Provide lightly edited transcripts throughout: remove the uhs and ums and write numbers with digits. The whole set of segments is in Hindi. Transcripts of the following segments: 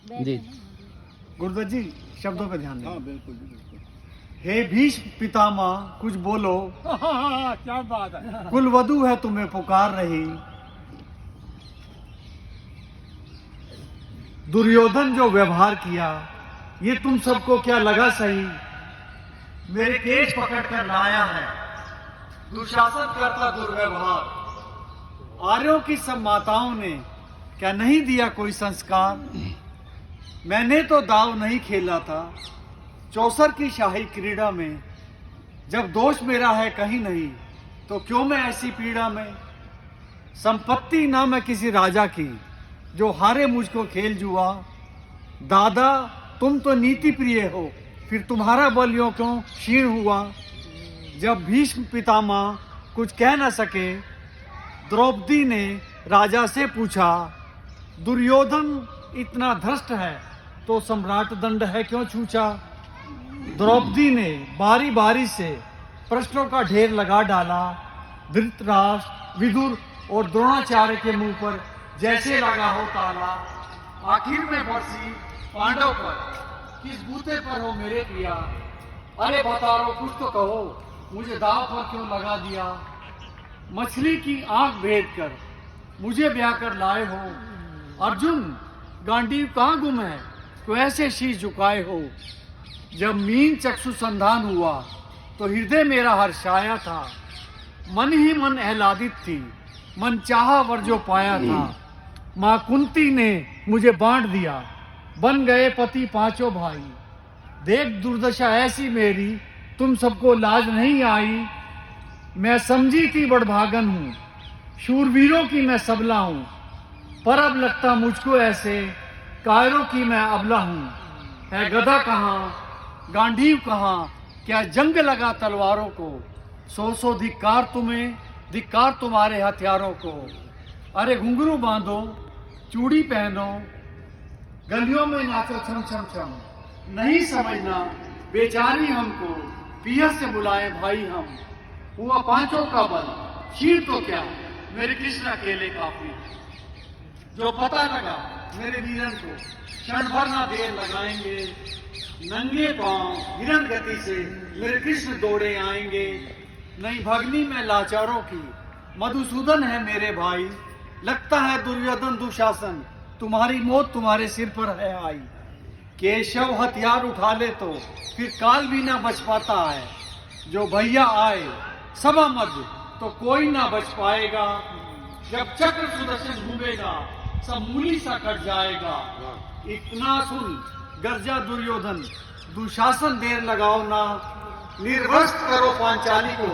जी गुरुदत्त जी शब्दों पे ध्यान दें। हाँ बिल्कुल जी बिल्कुल। हे भीष्म पितामह कुछ बोलो, क्या बात है। कुलवधु है तुम्हें पुकार रही। दुर्योधन जो व्यवहार किया ये तुम सबको क्या लगा सही? मेरे केश पकड़कर लाया है, दुशासन करता दुर्व्यवहार। आर्यों की सब माताओं ने क्या नहीं दिया कोई संस्कार? मैंने तो दाव नहीं खेला था चौसर की शाही क्रीड़ा में। जब दोष मेरा है कहीं नहीं तो क्यों मैं ऐसी पीड़ा में? संपत्ति ना मैं किसी राजा की जो हारे मुझको खेल जुआ। दादा तुम तो नीति प्रिय हो, फिर तुम्हारा बल यूं क्यों क्षीण हुआ? जब भीष्म पितामह कुछ कह न सके, द्रौपदी ने राजा से पूछा, दुर्योधन इतना धृष्ट है तो सम्राट दंड है क्यों छूचा? द्रौपदी ने बारी बारी से प्रश्नों का ढेर लगा डाला। धृतराष्ट्र, विदुर और द्रोणाचार्य के मुंह पर जैसे लगा हो ताला। आखिर में बरसी पांडव पर, किस बूते पर हो मेरे प्रिया? अरे बताओ कुछ तो कहो, मुझे दाव पर क्यों लगा दिया? मछली की आंख भेद कर मुझे ब्याह कर लाए हो। अर्जुन गांडीव कहाँ गुम है, तो ऐसे शीश झुकाए हो। जब मीन चक्षु संधान हुआ तो हृदय मेरा हर्षाया था। मन ही मन आह्लादित थी, मन चाहा वर जो पाया था। माँ कुंती ने मुझे बांट दिया, बन गए पति पांचों भाई। देख दुर्दशा ऐसी मेरी, तुम सबको लाज नहीं आई। मैं समझी थी बड़भागन हूँ, शूरवीरों की मैं सबला हूँ। पर अब लगता मुझको ऐसे, कायरों की मैं अबला हूँ। है गदा कहाँ, गांडीव कहाँ, क्या जंग लगा तलवारों को? सौ धिक्कार तुम्हें, धिक्कार तुम्हारे हथियारों को। अरे घुंघरू बांधो, चूड़ी पहनो, गलियों में नाचो छम छम छम। नहीं समझना बेचारी हमको, पिया से बुलाए भाई हम। हुआ पांचों का बल, शीर तो क्या मेरे कृष्ण अकेले काफी। जो पता लगा मेरे वीरन को, क्षण भर ना देर लगाएंगे। नंगे पांव हिरण गति से मेरे कृष्ण दौड़े आएंगे। नहीं भगनी में लाचारों की, मधुसूदन है मेरे भाई। लगता है दुर्योधन दुशासन, तुम्हारी मौत तुम्हारे सिर पर है आई। केशव हथियार उठा ले तो फिर काल भी ना बच पाता है। जो भैया आए सभा मध्य तो कोई ना बच पाएगा। जब चक्र सुदर्शन घूमेगा सब मूली सा कट जाएगा। इतना सुन गर्जा दुर्योधन, दुशासन देर लगाओ ना। निर्वस्त्र करो पांचाली को,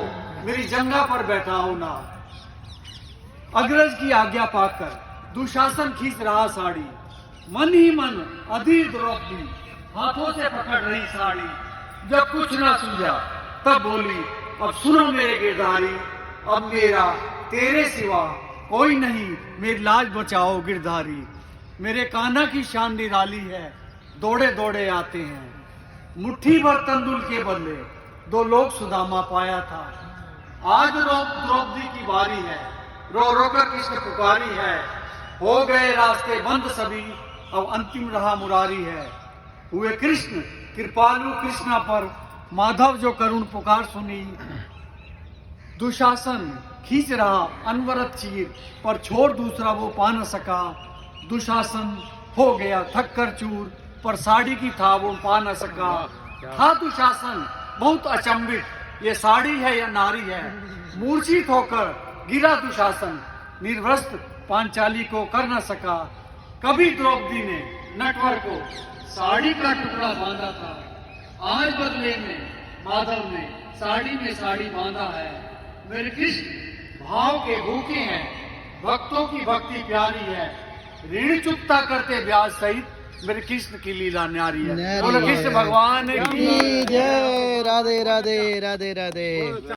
मेरी जंगा पर बैठाओ ना। अग्रज की आज्ञा पाकर दुशासन खींच रहा साड़ी। मन ही मन अधीर द्रौपदी हाथों से पकड़ रही साड़ी। जब कुछ ना सूझा तब बोली, अब सुनो मेरे गिरधारी। अब मेरा तेरे सिवा कोई नहीं, मेरी लाज बचाओ गिरधारी। मेरे कान्हा की शान निराली है, दौड़े दौड़े आते हैं। मुट्ठी भर तंदुल के बदले दो लोग सुदामा पाया था। आज द्रौपदी की बारी है, रो रो कर कृष्ण पुकारी है। हो गए रास्ते बंद सभी, अब अंतिम रहा मुरारी है। हुए कृष्ण कृपालु कृष्णा पर, माधव जो करुण पुकार सुनी। दुशासन खींच रहा अनवरत चीर, पर छोड़ दूसरा वो पा न सका। दुशासन हो गया थक कर चूर, पर साड़ी की था वो पा न सका। था दुशासन बहुत अचंभित, ये साड़ी है या नारी है। मूर्छित होकर गिरा दुशासन, निर्वस्त्र पांचाली को कर न सका। कभी द्रौपदी ने नटवर को साड़ी का टुकड़ा बांधा था। आज बदले में माधव ने साड़ी में साड़ी बांधा है। मेरे कृष्ण भाव के भूखे हैं, भक्तों की भक्ति प्यारी है। ऋण चुकता करते ब्याज सहित, मेरे कृष्ण की लीला न्यारी है। बोलो कृष्ण भगवान की जय। राधे राधे राधे राधे।